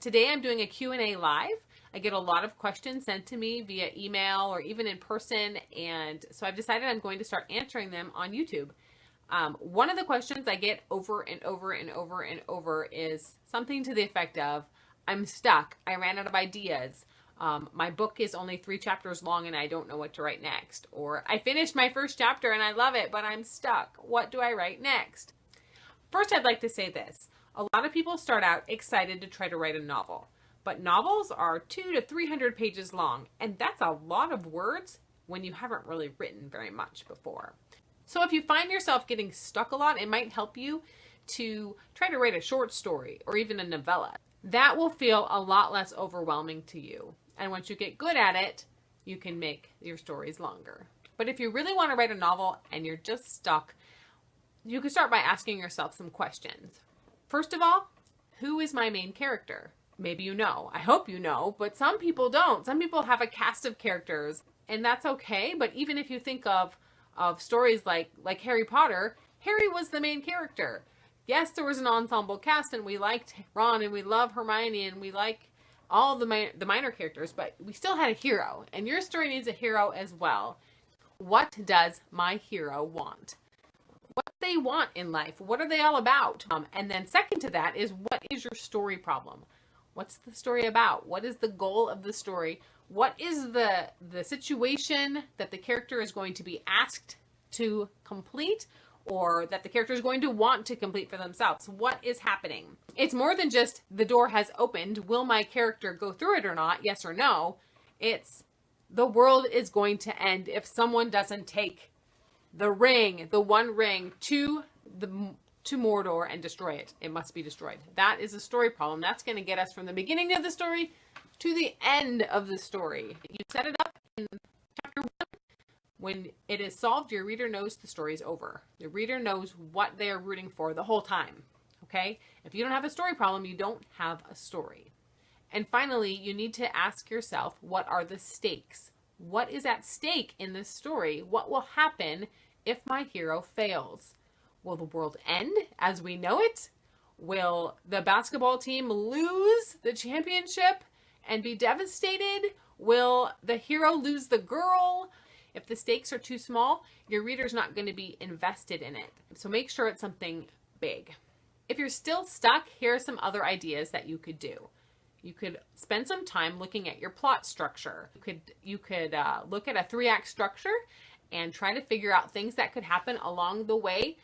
Today I'm doing a Q&A live. I get a lot of questions sent to me via email or even in person, and so I've decided I'm going to start answering them on YouTube. One of the questions I get over and over and over and over is something to the effect of, I'm stuck, I ran out of ideas, my book is only 3 chapters long and I don't know what to write next, or I finished my first chapter and I love it, but I'm stuck. What do I write next? First, I'd like to say this. A lot of people start out excited to try to write a novel, but novels are 200 to 300 pages long, and that's a lot of words when you haven't really written very much before. So if you find yourself getting stuck a lot, it might help you to try to write a short story or even a novella. That will feel a lot less overwhelming to you. And once you get good at it, you can make your stories longer. But if you really want to write a novel and you're just stuck, you can start by asking yourself some questions. First of all, who is my main character? Maybe you know. I hope you know, but some people don't. Some people have a cast of characters, and that's okay. But even if you think of stories like Harry Potter, Harry was the main character. Yes, there was an ensemble cast, and we liked Ron, and we love Hermione, and we like all the minor characters, but we still had a hero, and your story needs a hero as well. What does my hero want? What do they want in life? What are they all about? And then second to that is, what is your story problem? What's the story about? What is the goal of the story? What is the situation that the character is going to be asked to complete, or that the character is going to want to complete for themselves? What is happening? It's more than just the door has opened. Will my character go through it or not? Yes or no. It's the world is going to end if someone doesn't take the ring, the one ring, to Mordor and destroy it. It must be destroyed. That is a story problem. That's going to get us from the beginning of the story to the end of the story. You set it up in chapter 1. When it is solved, your reader knows the story's over. The reader knows what they are rooting for the whole time. Okay? If you don't have a story problem, you don't have a story. And finally, you need to ask yourself, what are the stakes? What is at stake in this story? What will happen if my hero fails? Will the world end as we know it? Will the basketball team lose the championship and be devastated? Will the hero lose the girl? If the stakes are too small, your reader's not going to be invested in it. So make sure it's something big. If you're still stuck, here are some other ideas that you could do. You could spend some time looking at your plot structure. You could look at a 3-act structure and try to figure out things that could happen along the way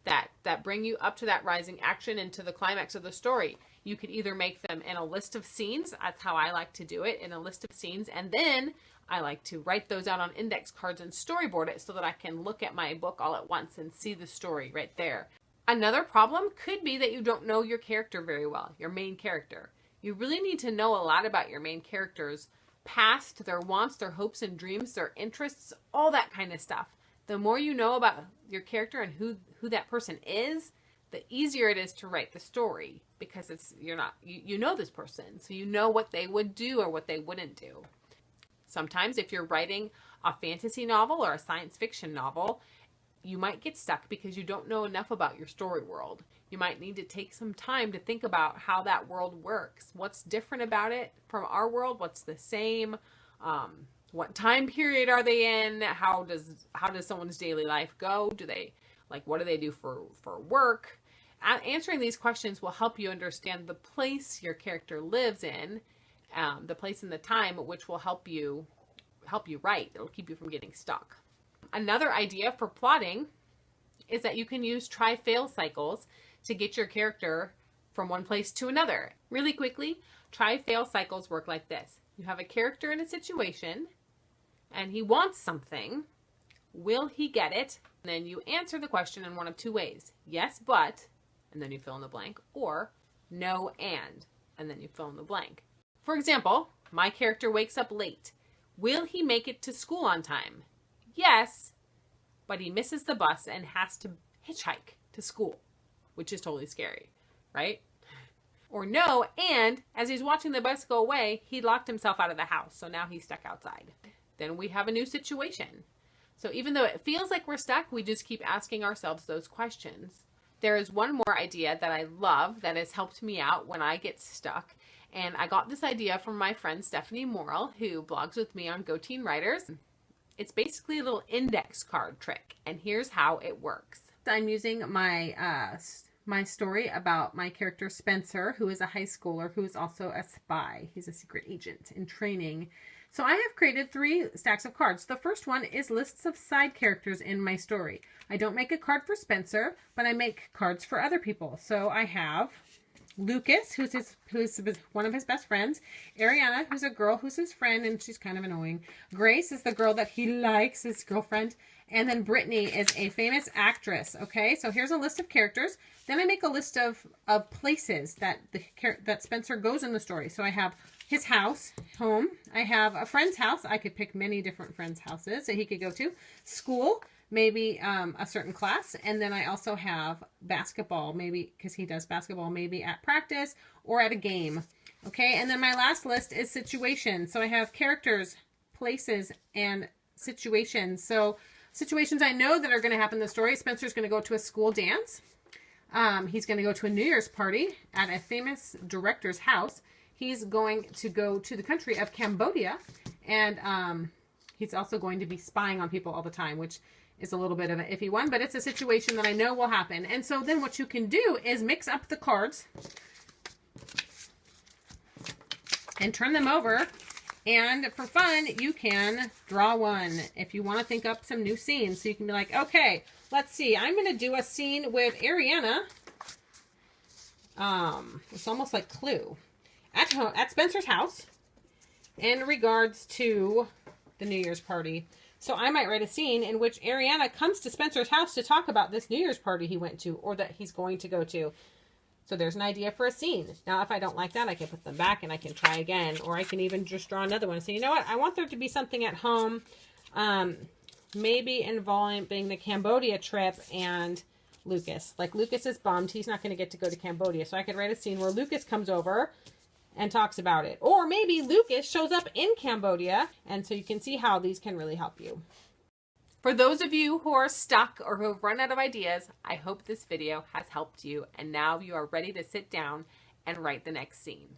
that bring you up to that rising action and to the climax of the story. You could either make them in a list of scenes. That's how I like to do it, in a list of scenes. And then I like to write those out on index cards and storyboard it so that I can look at my book all at once and see the story right there. Another problem could be that you don't know your character very well, your main character. You really need to know a lot about your main character's past, their wants, their hopes and dreams, their interests, all that kind of stuff. The more you know about your character and who that person is, the easier it is to write the story, because you know this person, so you know what they would do or what they wouldn't do. Sometimes if you're writing a fantasy novel or a science fiction novel, you might get stuck because you don't know enough about your story world. You might need to take some time to think about how that world works. What's different about it from our world? What's the same? What time period are they in? How does someone's daily life go? What do they do for work? Answering these questions will help you understand the place your character lives in, the place and the time, which will help you write. It'll keep you from getting stuck. Another idea for plotting is that you can use try-fail cycles to get your character from one place to another. Really quickly, try-fail cycles work like this. You have a character in a situation, and he wants something. Will he get it? And then you answer the question in one of 2 ways. Yes, but, and then you fill in the blank, or no, and then you fill in the blank. For example, my character wakes up late. Will he make it to school on time? Yes, but he misses the bus and has to hitchhike to school, which is totally scary, right? Or no, and as he's watching the bus go away, he locked himself out of the house, so now he's stuck outside. Then we have a new situation. So even though it feels like we're stuck, we just keep asking ourselves those questions. There is one more idea that I love that has helped me out when I get stuck, And I got this idea from my friend Stephanie Morrill, who blogs with me on Go Teen Writers. It's basically a little index card trick, and here's how it works. I'm using my story about my character Spencer, who is a high schooler who is also a spy. He's a secret agent in training. So I have created 3 stacks of cards. The first one is lists of side characters in my story. I don't make a card for Spencer, but I make cards for other people. So I have Lucas, who's one of his best friends. Ariana, who's a girl who's his friend, and she's kind of annoying. Grace is the girl that he likes, his girlfriend. And then Brittany is a famous actress. Okay, so here's a list of characters. Then I make a list of places that Spencer goes in the story. So I have his house, home. I have a friend's house. I could pick many different friends' houses that he could go to. School, maybe a certain class. And then I also have basketball, maybe because he does basketball, maybe at practice or at a game. Okay, and then my last list is situations. So I have characters, places, and situations. So situations I know that are going to happen in the story. Spencer's going to go to a school dance. He's going to go to a New Year's party at a famous director's house. He's going to go to the country of Cambodia, and he's also going to be spying on people all the time, which is a little bit of an iffy one, but it's a situation that I know will happen. And so then what you can do is mix up the cards and turn them over, and for fun, you can draw one if you want to think up some new scenes. So you can be like, okay, let's see, I'm going to do a scene with Ariana. It's almost like Clue. At Spencer's house in regards to the New Year's party. So I might write a scene in which Ariana comes to Spencer's house to talk about this New Year's party he went to or that he's going to go to. So there's an idea for a scene. Now, if I don't like that, I can put them back and I can try again. Or I can even just draw another one and say, you know what? I want there to be something at home, maybe involving the Cambodia trip and Lucas. Like, Lucas is bummed. He's not going to get to go to Cambodia. So I could write a scene where Lucas comes over and talks about it. Or maybe Lucas shows up in Cambodia, and so you can see how these can really help you. For those of you who are stuck or who have run out of ideas, I hope this video has helped you, and now you are ready to sit down and write the next scene.